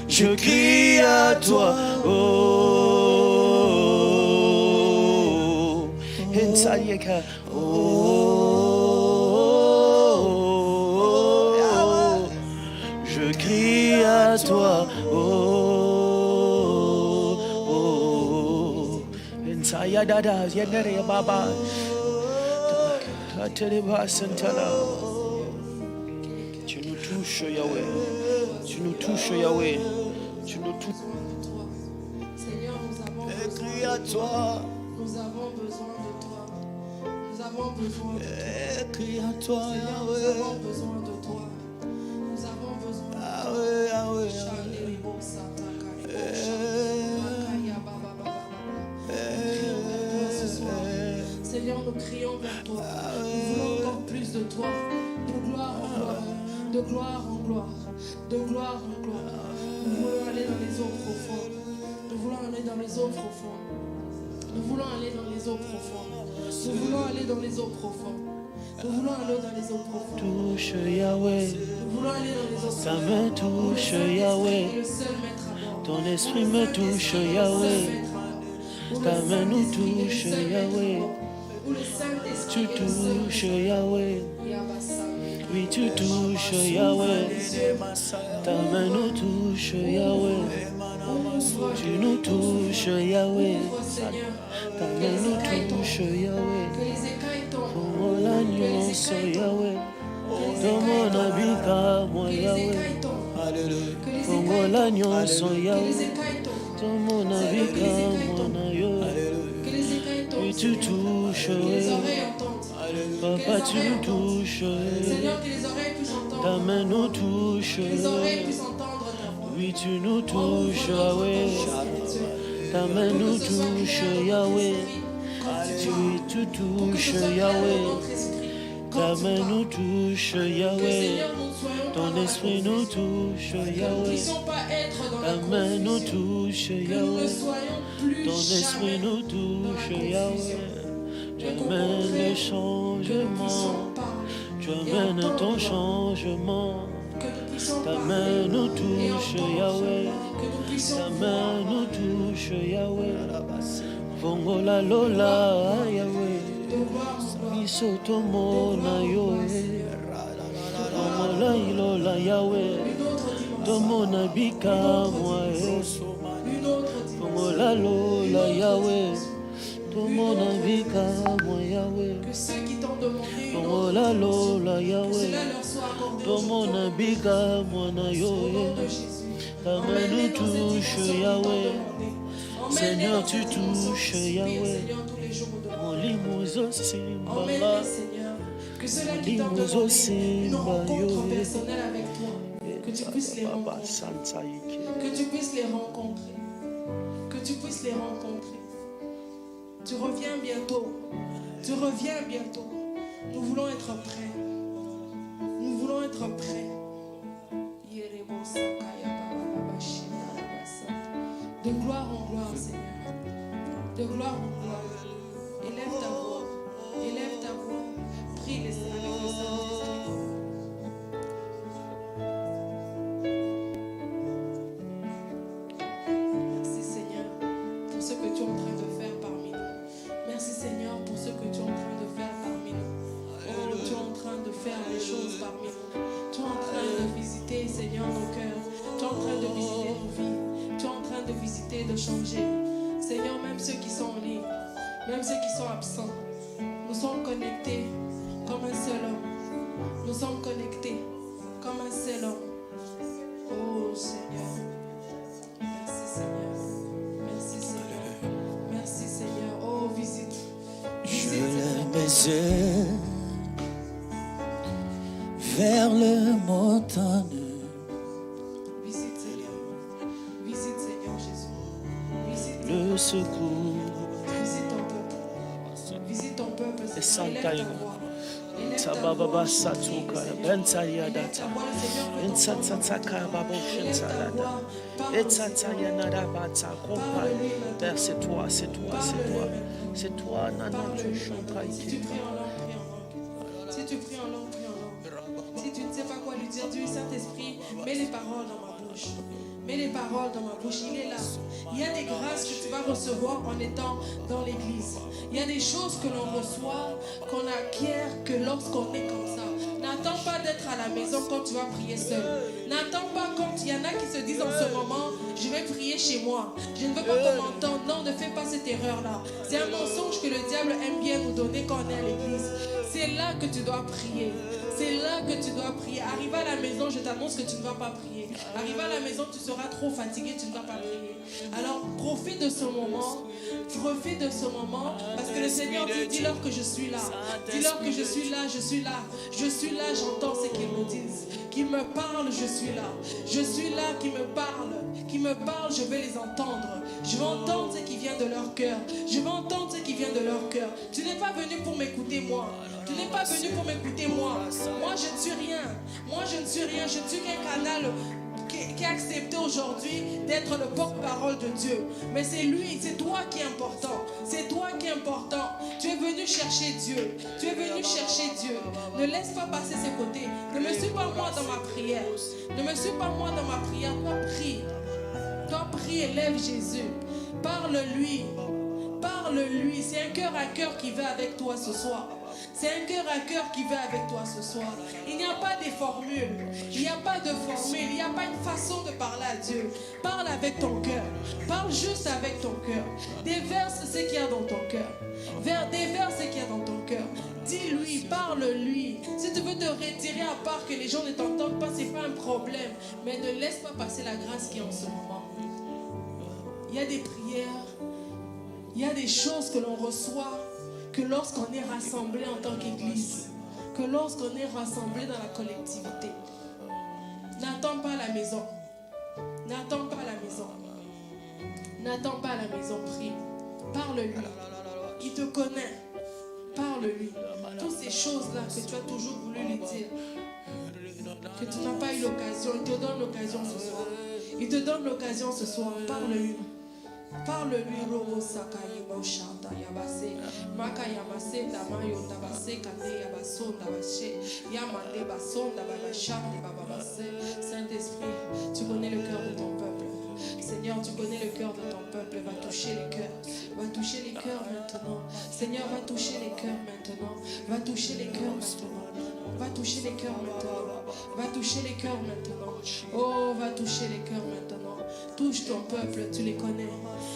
Je crie à toi. Je crie à toi. Tu nous touches, Yahweh. Tu nous touches, Yahweh. Tu nous touches. Seigneur, nous avons Crie à toi. Nous avons besoin de toi. Nous avons besoin de toi. Crie à toi, Nous Yahweh. avons besoin de toi. Nous avons besoin de toi. Seigneur, nous crions vers toi. Nous voulons encore plus de toi. De gloire en gloire. De gloire en gloire. De gloire en gloire. Nous voulons aller dans les eaux profondes. Nous voulons aller dans les eaux profondes. Nous voulons aller dans les eaux profondes. Nous voulons aller dans les eaux profondes. Nous voulons aller dans les eaux profondes. Touche Yahweh. Nous voulons aller dans les eaux profondes. Ta main touche Yahweh. Le seul maître à bord. Ton esprit me touche Yahweh. Ta main nous touche Yahweh. Tu touches Yahweh. Oui, tu touches Yahweh. Ta main nous touche Yahweh. Tu nous touches Yahweh. Ta main nous touche Yahweh. Como l'agneau sur Yahweh. Dans mon abika, moi Yahweh. Como l'agneau sur Yahweh. Dans mon abika, moi Yahweh. Oui, tu touches. Papa, tu nous touches. Ta main nous touche. Oui, tu nous touches, Yahweh. Ta main nous touche, Yahweh. Oui, tu touches, Yahweh. Ta main nous touche, Yahweh. Ton esprit nous touche, Yahweh. Ta main nous touche, Yahweh. Ton esprit nous touche, Yahweh. Tu amènes le changement. Tu amènes ton changement. Ta main nous touche, Yahweh. Ta main nous touche, Yahweh. Vongola lola, Yahweh. Isoto mona yoe. Vongola ilola, Yahweh. Tomona bika moe. Vongola lola, Yahweh. Tomona bika moe, Yahweh. Que ceux qui t'ont demandé Vongola lola, Yahweh. cela leur soit accordé. Tomona bika moana Au nom yoe. de Jésus. Ta main nous touche, Yahweh. Seigneur, tu touches, Yahweh. Seigneur, tous les jours de Mon limouzo Emmène-les, simbala. Seigneur. Que ceux-là qui t'ont demandé une rencontre personnelle avec toi, que tu puisses les rencontrer. Que tu puisses les rencontrer. Que tu puisses les rencontrer. Tu reviens bientôt. Tu reviens bientôt. Nous voulons être prêts. Nous voulons être prêts. gloire en gloire, Seigneur. De gloire en gloire. Élève ta voix. Élève ta voix. Prie avec le Saint-Esprit. Merci Seigneur pour ce que tu es en train de faire parmi nous. Merci Seigneur pour ce que tu es en train de faire parmi nous. Oh, tu es en train de faire des choses parmi nous. Tu es en train de visiter, Seigneur, nos cœurs. Tu es en train de visiter nos vies. Tu es en train de visiter, de changer. Seigneur, même ceux qui sont en ligne, même ceux qui sont absents, nous sommes connectés comme un seul homme. Nous sommes connectés comme un seul homme. Oh Seigneur. Merci Seigneur. Merci Seigneur. Merci Seigneur. Oh, visite. Je lève mes yeux vers le montagne. Visite Seigneur. Visite Seigneur Jésus. Visite Le secours. Visite ton peuple. Visite ton peuple, Seigneur. Élève ta voix. Élève ta Sababa voix. Satuka, Bentaya Élève ta Data, voix, le Seigneur veut Insataka t'entendre. Babo Élève ta Shensalada, voix. Parle, Etsataya Narabata, compagne. Père, c'est toi, c'est toi, c'est toi. C'est toi, Nana, tu chantes. Si tu pries en langue, prie en langue. Si tu pries en langue, prie en langue. Si tu ne sais pas quoi lui dire, dis Saint-Esprit, mets les paroles dans ma bouche. Mets les paroles dans ma bouche, il est là. Il y a des grâces que tu vas recevoir en étant dans l'église. Il y a des choses que l'on reçoit, qu'on acquiert que lorsqu'on est comme ça. N'attends pas d'être à la maison quand tu vas prier seul. N'attends pas quand il y en a qui se disent en ce moment, je vais prier chez moi. Je ne veux pas qu'on m'entende. Non, ne fais pas cette erreur-là. C'est un mensonge que le diable aime bien nous donner quand on est à l'église. C'est là que tu dois prier. C'est là que tu dois prier. Arrive à la maison, je t'annonce que tu ne vas pas prier. Arrive à la maison, tu seras trop fatigué, tu ne vas pas prier. Alors profite de ce moment. Profite de ce moment. Parce que le Seigneur dit, dis-leur que je suis là. Dis-leur que je suis là, je suis là. Je suis là, j'entends ce qu'ils me disent. Qu'ils me parlent, je suis là. Je suis là, qui me parlent. Qui me parlent, je vais les entendre. Je vais entendre ce qui vient de leur cœur. Je vais entendre ce qui vient de leur cœur. Tu n'es pas venu pour m'écouter moi. Tu n'es pas venu pour m'écouter moi. Moi je ne suis rien. Moi je ne suis rien. Je ne suis qu'un canal qui a accepté aujourd'hui d'être le porte-parole de Dieu. Mais c'est lui, c'est toi qui est important. C'est toi qui est important. Tu es venu chercher Dieu. Tu es venu chercher Dieu. Ne laisse pas passer ses côtés. Ne me suis pas moi dans ma prière. Ne me suis pas moi dans ma prière. Toi prie. Toi prie, élève Jésus. Parle-lui. Parle-lui. C'est un cœur à cœur qui va avec toi ce soir. C'est un cœur à cœur qui va avec toi ce soir. Il n'y a pas de formules. Il n'y a pas de formule. Il n'y a pas une façon de parler à Dieu. Parle avec ton cœur. Parle juste avec ton cœur. Déverse ce qu'il y a dans ton cœur. Déverse ce qu'il y a dans ton cœur. Dis-lui, parle-lui. Si tu veux te retirer à part que les gens ne t'entendent pas, ce n'est pas un problème. Mais ne laisse pas passer la grâce qui est en ce moment. Il y a des prières. Il y a des choses que l'on reçoit que lorsqu'on est rassemblé en tant qu'église, que lorsqu'on est rassemblé dans la collectivité. N'attends pas à la maison. N'attends pas à la maison. N'attends pas à la maison, prie. Parle-lui. Il te connaît. Parle-lui. Toutes ces choses-là que tu as toujours voulu lui dire, que tu n'as pas eu l'occasion, il te donne l'occasion ce soir. Il te donne l'occasion ce soir. Parle-lui. Parle-lui, Robo Sakayi Moshanta Yabase, Maka Yamase, Damayo Tabase, Kande Yabason Dabache, Yamande Bason Dabashante Bababase. Saint-Esprit, tu connais le cœur de ton peuple. Seigneur, tu connais le cœur de ton peuple. Va toucher les cœurs. Va toucher les cœurs maintenant. Seigneur, va toucher les cœurs maintenant. Va toucher les cœurs maintenant. Va toucher les cœurs maintenant. Va toucher les cœurs maintenant. Oh, va toucher les cœurs maintenant. Touche ton peuple, tu les connais.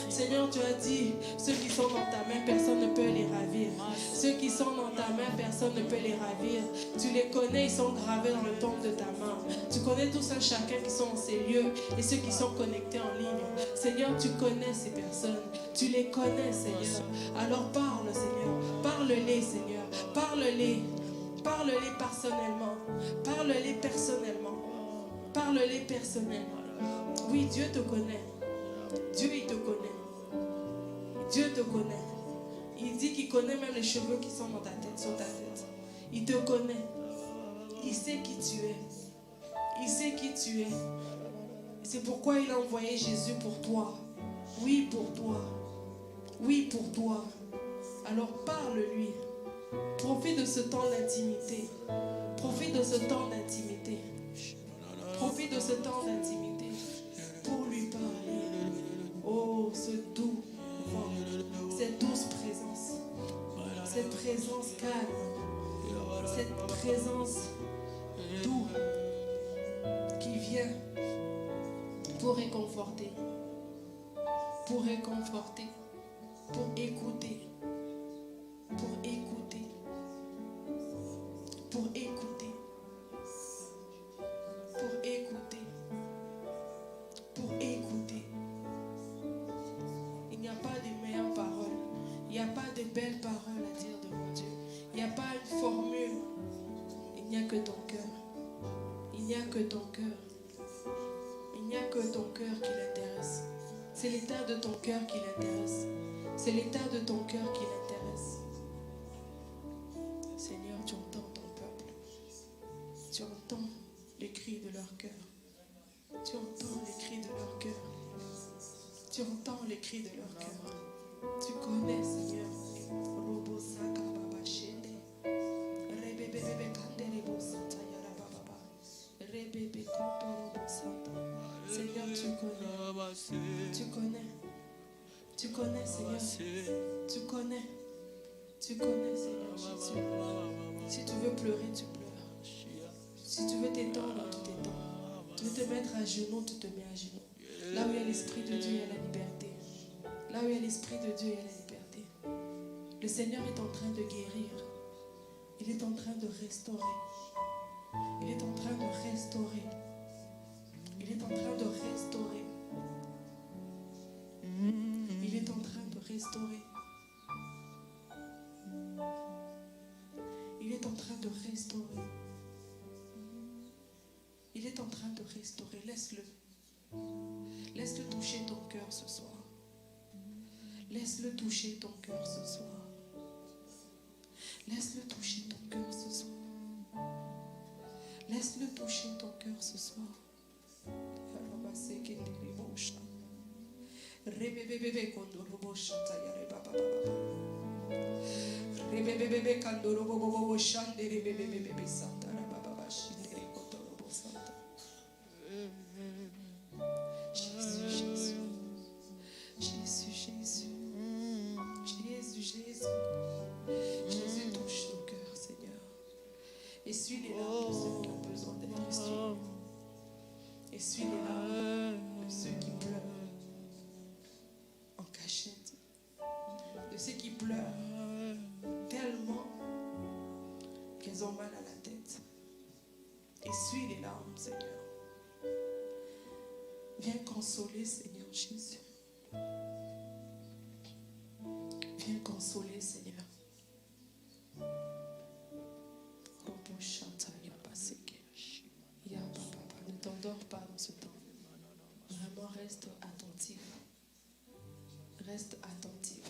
Seigneur, tu as dit, ceux qui sont dans ta main, personne ne peut les ravir. Ceux qui sont dans ta main, personne ne peut les ravir. Tu les connais, ils sont gravés dans le tombe de ta main. Tu connais tous un chacun qui sont en ces lieux et ceux qui sont connectés en ligne. Seigneur, tu connais ces personnes. Tu les connais, Seigneur. Alors parle, Seigneur. Parle-les, Seigneur. Parle-les. Parle-les personnellement. Parle-les personnellement. Parle-les personnellement. Oui, Dieu te connaît. Dieu, il te connaît. Dieu te connaît. Il dit qu'il connaît même les cheveux qui sont dans ta tête, sur ta tête. Il te connaît. Il sait qui tu es. Il sait qui tu es. C'est pourquoi il a envoyé Jésus pour toi. Oui, pour toi. Oui, pour toi. Alors parle-lui. Profite de ce temps d'intimité. Profite de ce temps d'intimité. Profite de ce temps d'intimité pour lui parler. Oh, ce doux vent, cette douce présence, cette présence calme, cette présence douce qui vient pour réconforter, pour écouter, pour écouter, pour écouter, pour écouter. Il n'y a pas de meilleures paroles, il n'y a pas de belles paroles à dire devant Dieu. Il n'y a pas une formule, il n'y a que ton cœur. Il n'y a que ton cœur. Il n'y a que ton cœur qui l'intéresse. C'est l'état de ton cœur qui l'intéresse. C'est l'état de ton cœur qui l'intéresse. Seigneur, tu entends ton peuple. Tu entends les cris de leur cœur. Tu entends les cris de leur cœur. Tu entends les cris de leur cœur. Tu connais, Seigneur. Seigneur, tu connais. Tu connais. Tu connais, Seigneur. Tu connais. Tu connais, Seigneur Jésus. Si tu veux pleurer, tu pleures. Si tu veux t'étendre, tu t'étends. Tu veux te mettre à genoux, tu te mets à genoux. Là où il y a l'Esprit de Dieu, il y a la liberté. Là où il y a l'Esprit de Dieu, il y a la liberté. Le Seigneur est en train de guérir. Il est en train de restaurer. Il est en train de restaurer. Il est en train de restaurer. Il est en train de restaurer. Il est en train de restaurer. Il est en train de restaurer. Laisse-le. Laisse-le toucher ton cœur ce soir. Laisse-le toucher ton cœur ce soir. Laisse-le toucher ton cœur ce soir. Laisse-le toucher ton cœur ce soir. Jésus touche nos cœurs, Seigneur. Essuie les larmes de ceux qui ont besoin d'être essuyés. Essuie les larmes de ceux qui pleurent en cachette. De ceux qui pleurent tellement qu'elles ont mal à la tête. Essuie les larmes, Seigneur. Viens consoler, Seigneur Jésus. Viens consoler, Seigneur. Ne t'endors pas dans ce temps. Vraiment, reste attentif. Reste attentif.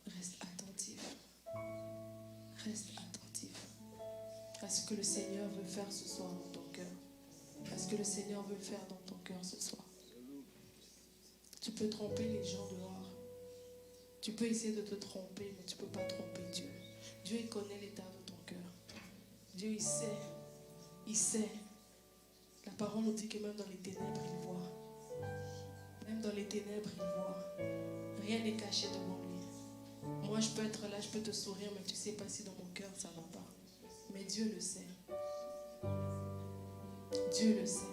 Reste attentif. Reste attentif à ce que le Seigneur veut faire ce soir dans ton cœur. À ce que le Seigneur veut faire dans ton cœur ce soir. Tu peux tromper les gens dehors. Tu peux essayer de te tromper, mais tu ne peux pas tromper Dieu. Dieu, il connaît l'état de ton cœur. Dieu, il sait. Il sait. La parole nous dit que même dans les ténèbres, il voit. Même dans les ténèbres, il voit. Rien n'est caché devant lui. Moi, je peux être là, je peux te sourire, mais tu ne sais pas si dans mon cœur, ça ne va pas. Mais Dieu le sait. Dieu le sait.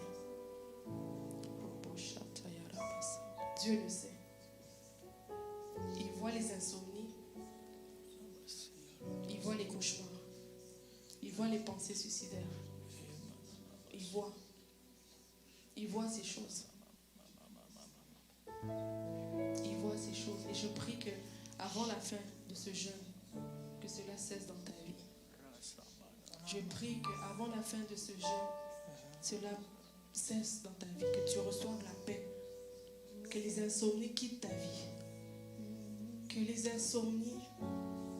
Dieu le sait. Il voit les insomnies. Il voit les cauchemars. Il voit les pensées suicidaires. Il voit. Il voit ces choses. Il voit ces choses. Et je prie que avant la fin de ce jeûne, que cela cesse dans ta vie. Je prie qu'avant la fin de ce jeûne, cela cesse dans ta vie, que tu reçoives la paix. Que les insomnies quittent ta vie. Que les insomnies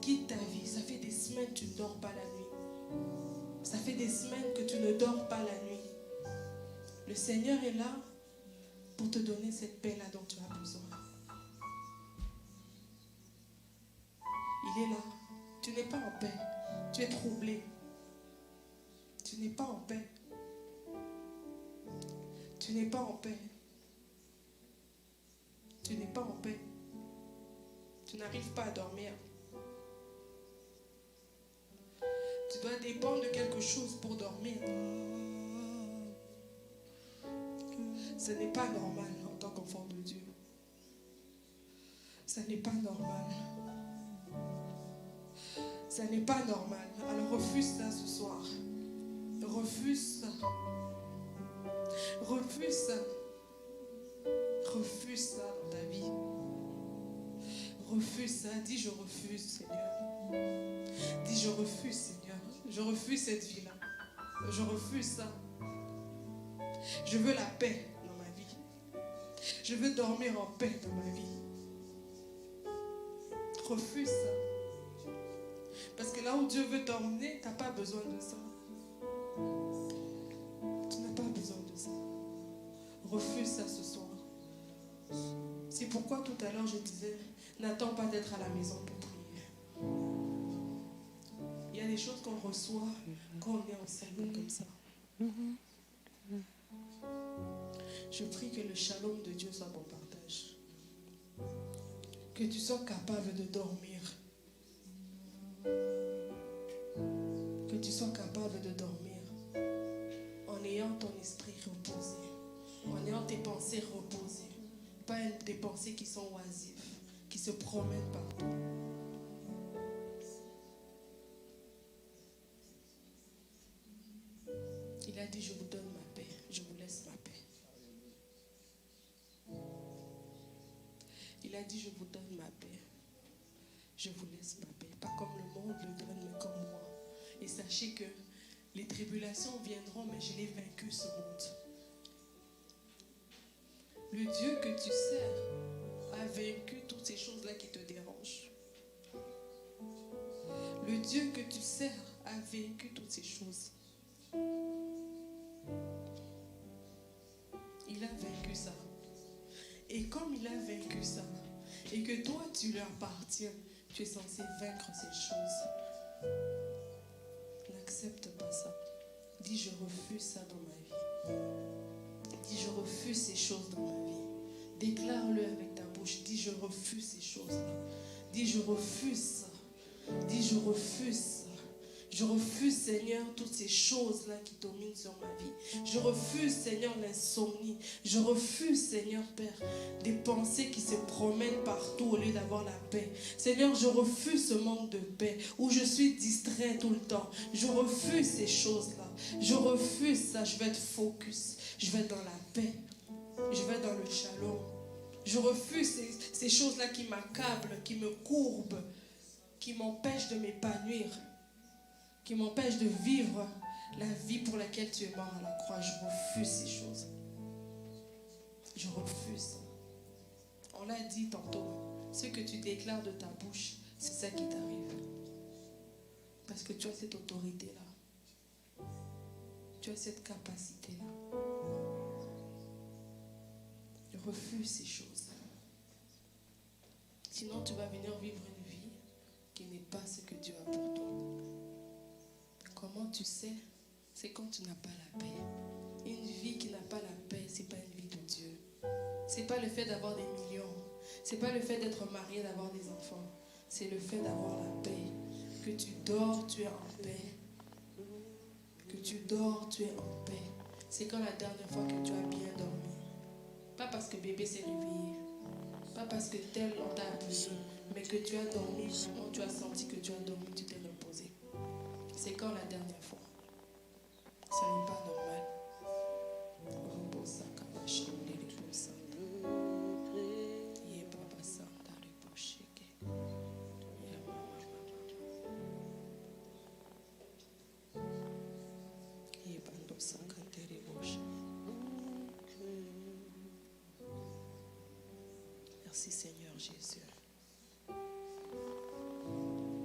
quittent ta vie. Ça fait des semaines que tu ne dors pas la nuit. Ça fait des semaines que tu ne dors pas la nuit. Le Seigneur est là pour pour te donner cette paix-là dont tu as besoin. Il est là. Tu n'es pas en paix. Tu es troublé. Tu n'es pas en paix. Tu n'es pas en paix. Tu n'es pas en paix. Tu n'arrives pas à dormir. Tu dois dépendre de quelque chose pour dormir. Ce n'est pas normal en tant qu'enfant de Dieu. Ce n'est pas normal. Ce n'est pas normal. Alors refuse ça ce soir. Refuse ça. Refuse ça. Refuse ça dans ta vie. Refuse ça. Dis je refuse, Seigneur. Dis je refuse, Seigneur. Je refuse cette vie-là. Je refuse ça. Je veux la paix dans ma vie. Je veux dormir en paix dans ma vie. Refuse ça. Parce que là où Dieu veut t'emmener, tu n'as pas besoin de ça. Tu n'as pas besoin de ça. Refuse ça ce soir. C'est pourquoi tout à l'heure je disais, n'attends pas d'être à la maison pour prier. Il y a des choses qu'on reçoit quand on est en salon comme ça. Je prie que le shalom de Dieu soit bon partage. Que tu sois capable de dormir. Que tu sois capable de dormir en ayant ton esprit reposé, en ayant tes pensées reposées, pas des pensées qui sont oisives, qui se promènent partout. Il a dit, je vous donne ma paix, je vous laisse ma paix. Il a dit, je vous donne ma paix, je vous laisse ma paix. Pas comme le monde le donne, mais comme moi. Et sachez que les tribulations viendront, mais je l'ai vaincu ce monde. Le Dieu que tu sers a vaincu toutes ces choses-là qui te dérangent. Le Dieu que tu sers a vaincu toutes ces choses. Il a vaincu ça. Et comme il a vaincu ça, et que toi tu lui appartiens, tu es censé vaincre ces choses. N'accepte pas ça. Dis je refuse ça dans ma vie. Dis je refuse ces choses dans ma vie. Déclare-le avec ta bouche. Dis je refuse ces choses-là. Dis je refuse ça. Dis je refuse ça. Je refuse, Seigneur, toutes ces choses-là qui dominent sur ma vie. Je refuse, Seigneur, l'insomnie. Je refuse, Seigneur, Père, des pensées qui se promènent partout au lieu d'avoir la paix. Seigneur, je refuse ce manque de paix où je suis distrait tout le temps. Je refuse ces choses-là. Je refuse ça. Je vais être focus. Je vais être dans la paix. Je vais être dans le shalom. Je refuse ces choses-là qui m'accablent, qui me courbent, qui m'empêchent de m'épanouir, qui m'empêche de vivre la vie pour laquelle tu es mort à la croix. Je refuse ces choses. Je refuse. On l'a dit tantôt, ce que tu déclares de ta bouche, c'est ça qui t'arrive. Parce que tu as cette autorité-là. Tu as cette capacité-là. Je refuse ces choses. Sinon, tu vas venir vivre une vie qui n'est pas ce que Dieu a pour toi. Comment tu sais? C'est quand tu n'as pas la paix. Une vie qui n'a pas la paix, ce n'est pas une vie de Dieu. Ce n'est pas le fait d'avoir des millions. Ce n'est pas le fait d'être marié, d'avoir des enfants. C'est le fait d'avoir la paix. Que tu dors, tu es en paix. Que tu dors, tu es en paix. C'est quand la dernière fois que tu as bien dormi. Pas parce que bébé s'est réveillé. Pas parce que tel on t'a appelé. Mais que tu as dormi, vraiment tu as senti que tu as dormi, tu t'es reposé. C'est quand la dernière fois? Ce n'est pas normal. Merci Seigneur Jésus.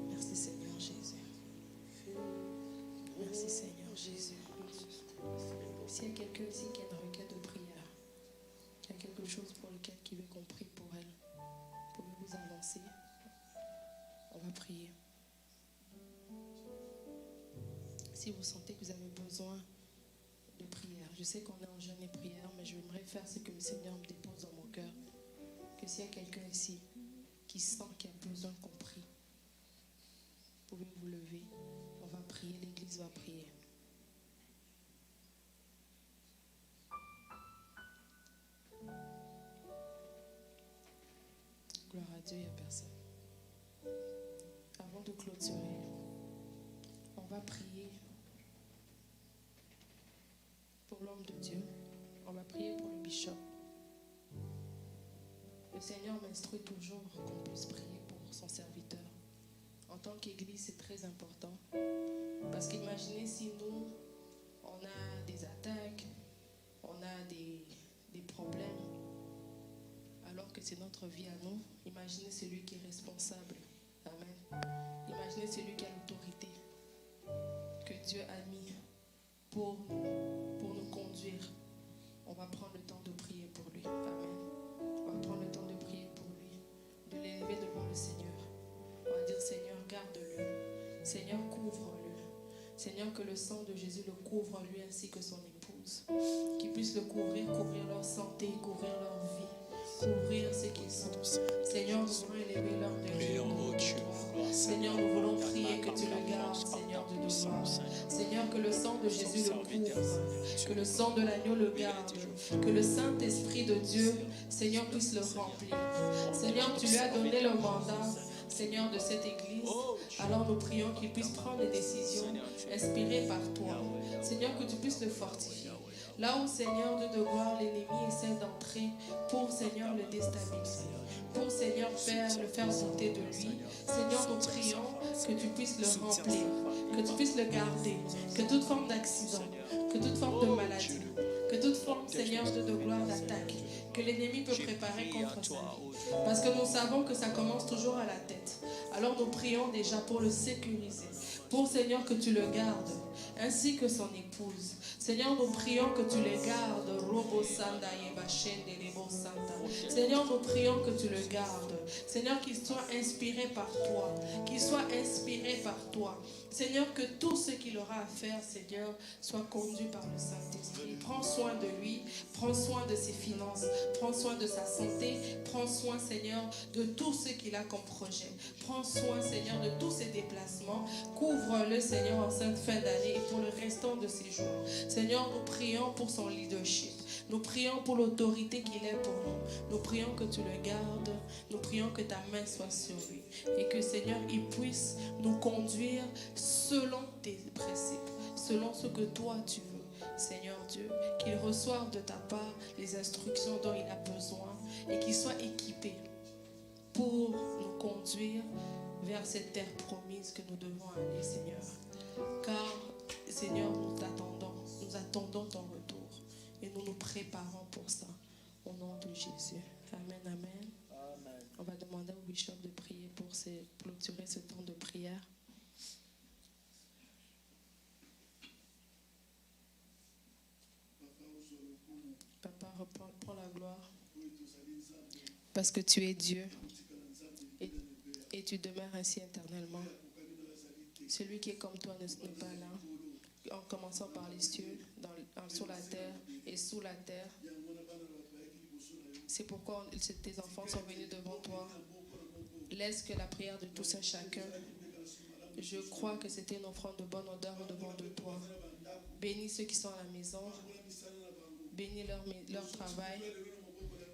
Merci Seigneur Jésus. Merci Seigneur Jésus. S'il y a quelqu'un ici qui a une requête de prière, il y a quelque chose pour lequel qui veut qu'on prie pour elle, pouvez-vous avancer? On va prier. Si vous sentez que vous avez besoin de prière, je sais qu'on est en jeûne et prière, mais j'aimerais faire ce que le Seigneur me dépose dans mon cœur. Que s'il y a quelqu'un ici qui sent qu'il a besoin qu'on prie, vous pouvez vous lever. On va prier, l'église va prier. Gloire à Dieu, il n'y a personne. Avant de clôturer, on va prier pour l'homme de Dieu. On va prier pour le bishop. Le Seigneur m'instruit toujours qu'on puisse prier pour son serviteur. En tant qu'église, c'est très important. Parce qu'imaginez si nous, on a des attaques, on a des problèmes, alors que c'est notre vie à nous. Imaginez celui qui est responsable. Amen. Imaginez celui qui a l'autorité que Dieu a mis pour nous conduire. On va prendre le temps de prier pour lui. Amen. On va prendre le temps de prier pour lui, de l'élever devant le Seigneur. On va dire, Seigneur, garde-le. Seigneur, couvre-le. Seigneur, que le sang de Jésus le couvre lui ainsi que son épouse. Qu'il puisse le couvrir, couvrir leur santé, couvrir leur vie, couvrir ce qu'ils sont. Seigneur, nous voulons élever leur Dieu. Seigneur, nous voulons prier que tu le gardes, Seigneur de gloire. Seigneur, que le sang de Jésus le couvre, que le sang de l'agneau le garde, que le Saint-Esprit de Dieu, Seigneur, puisse le remplir. Seigneur, tu lui as donné le mandat, Seigneur, de cette église. Alors nous prions qu'il puisse prendre des décisions inspirées par toi. Seigneur, que tu puisses le fortifier. Là où, Seigneur, Dieu de gloire, l'ennemi essaie d'entrer pour, Seigneur, le déstabiliser. Pour, Seigneur, le faire douter de lui. Seigneur, nous prions que tu puisses le remplir, que tu puisses le garder, que toute forme d'accident, que toute forme de maladie, que toute forme, Seigneur, Dieu de gloire, d'attaque, que l'ennemi peut préparer contre sa vie. Parce que nous savons que ça commence toujours à la tête. Alors nous prions déjà pour le sécuriser. Pour, Seigneur, que tu le gardes, ainsi que son épouse. Seigneur, nous prions que tu les gardes. Seigneur, nous prions que tu le gardes. Seigneur, qu'il soit inspiré par toi. Qu'il soit inspiré par toi. Seigneur, que tout ce qu'il aura à faire, Seigneur, soit conduit par le Saint-Esprit. Prends soin de lui. Prends soin de ses finances. Prends soin de sa santé. Prends soin, Seigneur, de tout ce qu'il a comme projet. Prends soin, Seigneur, de tous ses déplacements. Couvre-le, Seigneur, en cette fin d'année et pour le restant de ses jours. Seigneur, nous prions pour son leadership. Nous prions pour l'autorité qu'il est pour nous. Nous prions que tu le gardes. Nous prions que ta main soit sur lui. Et que, Seigneur, il puisse nous conduire selon tes préceptes, selon ce que toi tu veux. Seigneur Dieu, qu'il reçoive de ta part les instructions dont il a besoin et qu'il soit équipé pour nous conduire vers cette terre promise que nous devons aller, Seigneur. Car, Seigneur, nous attendons ton retour et nous nous préparons pour ça. Au nom de Jésus. Amen, amen. Amen. On va demander au bishop de prier pour clôturer ce temps de prière. Papa, prends la gloire. Parce que tu es Dieu et tu demeures ainsi éternellement. Celui qui est comme toi n'est pas là. En commençant par les cieux, sur la terre et sous la terre. C'est pourquoi tes enfants sont venus devant toi. Laisse que la prière de tous et chacun. Je crois que c'était une offrande de bonne odeur devant de toi. Bénis ceux qui sont à la maison. Bénis leur travail.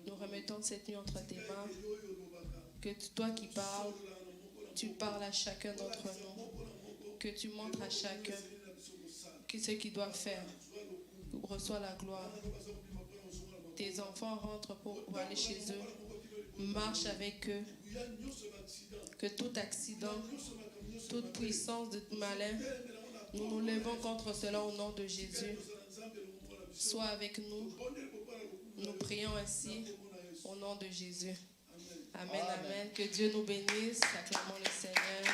Nous remettons cette nuit entre tes mains. Que toi qui parles, tu parles à chacun d'entre nous. Que tu montres à chacun ce qu'ils doivent faire. Reçois la gloire. Tes enfants rentrent pour aller chez eux. Marche avec eux. Que tout accident, toute puissance de malin, nous nous levons contre cela au nom de Jésus. Sois avec nous. Nous prions ainsi au nom de Jésus. Amen, amen. Que Dieu nous bénisse. Acclamons le Seigneur.